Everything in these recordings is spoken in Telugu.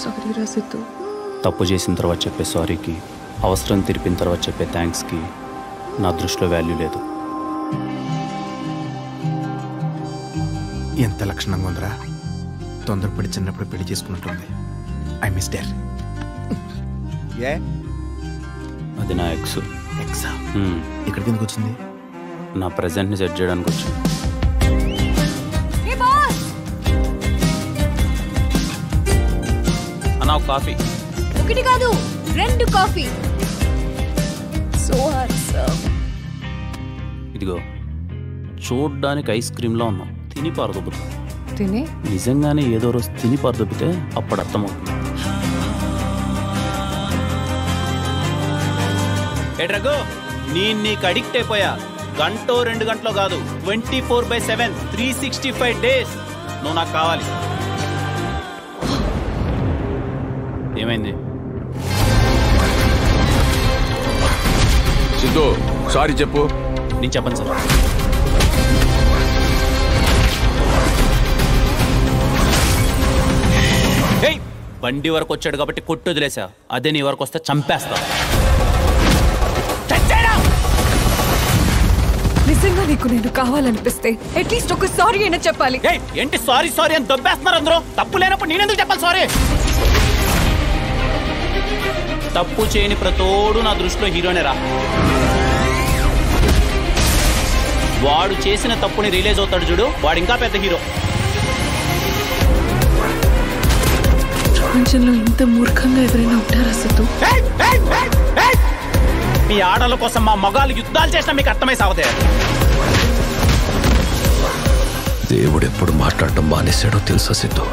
సారీ రా సిద్ధు. తప్పు చేసిన తర్వాత చెప్పే సారీకి, అవసరం తీర్పిన తర్వాత చెప్పే థ్యాంక్స్కి నా దృష్టిలో వాల్యూ లేదు. ఎంత లక్షణంగా ఉందిరా. తొందరపడి చిన్నప్పుడు పెళ్లి చేసుకున్నట్టుంది. I miss dare. ఏ అది నా ఎక్స్. ఎక్సా? ఇక్కడికి ఎందుకు వచ్చింది? నా ప్రెజెంట్ని సెట్ చేయడానికి వచ్చింది. అన్నా ఒక కాఫీ. ఒకటి కాదు 2 కాఫీ. సో ఇదిగో చూడ్డానికి ఐస్ క్రీమ్లా ఉన్నావు, తిని పారదొబ్బుతా. తినే నిజంగానే ఏదో రోజు తిని పారదొబ్బితే అప్పుడు అర్థమవుతుంది. ఏ రఘు, నేను నీకు అడిక్ట్ అయిపోయా. గంటో 2 గంటలో కాదు, 24/7 365 డేస్ నువ్వు నాకు కావాలి. ఏమైంది? సిద్ధు సారీ చెప్పు. నేను చెప్పను సార్. బండి వరకు వచ్చాడు కాబట్టి కొట్టు వదిలేసా, అదే నీ వరకు వస్తే చంపేస్తా. నిజంగా నీకు నేను కావాలనిపిస్తే అట్లీస్ట్ ఒక సారీ అయినా చెప్పాలి. ఏంటి సారీ సారీ అని దొబ్బేస్తున్నారు అందరూ? తప్పు లేనప్పుడు నేనెందుకు చెప్పాలి సారీ? తప్పు చేయని ప్రతోడు నా దృష్టిలో హీరోనే రా. వాడు చేసిన తప్పుని రియలైజ్ అవుతాడు చూడు, వాడు ఇంకా పెద్ద హీరో. ప్రపంచంలో ఇంత మూర్ఖంగా ఎవరైనా ఉంటారా సిద్ధు? మీ ఆడల కోసం మా మగాళ్ళు యుద్ధాలు చేసినా మీకు అర్థమై సాగుతాయి. దేవుడు ఎప్పుడు మాట్లాడటం మానేశాడో తెలుసా సిద్ధు?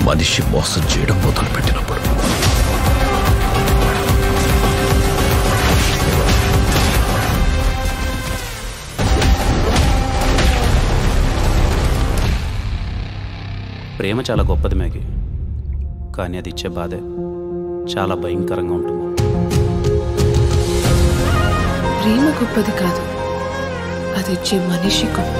మనిషి మోసం చేయడం మొదలు పెట్టినప్పుడు. ప్రేమ చాలా గొప్పది మ్యాగీ, కానీ అది ఇచ్చే బాధే చాలా భయంకరంగా ఉంటుంది. ప్రేమ గొప్పది కాదు, అది ఇచ్చే మనిషి గొప్ప.